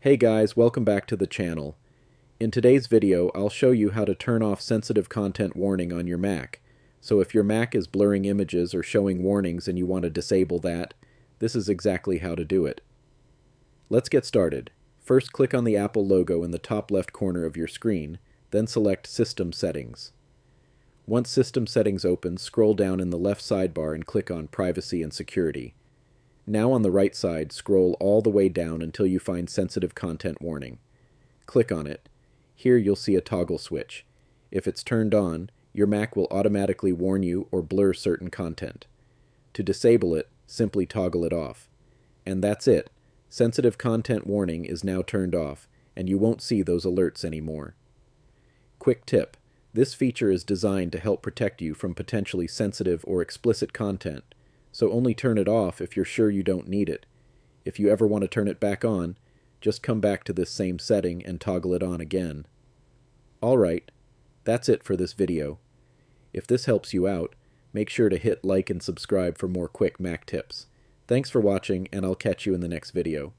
Hey guys, welcome back to the channel. In today's video, I'll show you how to turn off sensitive content warning on your Mac. So if your Mac is blurring images or showing warnings and you want to disable that, this is exactly how to do it. Let's get started. First, click on the Apple logo in the top left corner of your screen, then select System Settings. Once System Settings opens, scroll down in the left sidebar and click on Privacy and Security. Now on the right side, scroll all the way down until you find Sensitive Content Warning. Click on it. Here you'll see a toggle switch. If it's turned on, your Mac will automatically warn you or blur certain content. To disable it, simply toggle it off. And that's it. Sensitive Content Warning is now turned off, and you won't see those alerts anymore. Quick tip. This feature is designed to help protect you from potentially sensitive or explicit content, so only turn it off if you're sure you don't need it. If you ever want to turn it back on, just come back to this same setting and toggle it on again. Alright, that's it for this video. If this helps you out, make sure to hit like and subscribe for more quick Mac tips. Thanks for watching, and I'll catch you in the next video.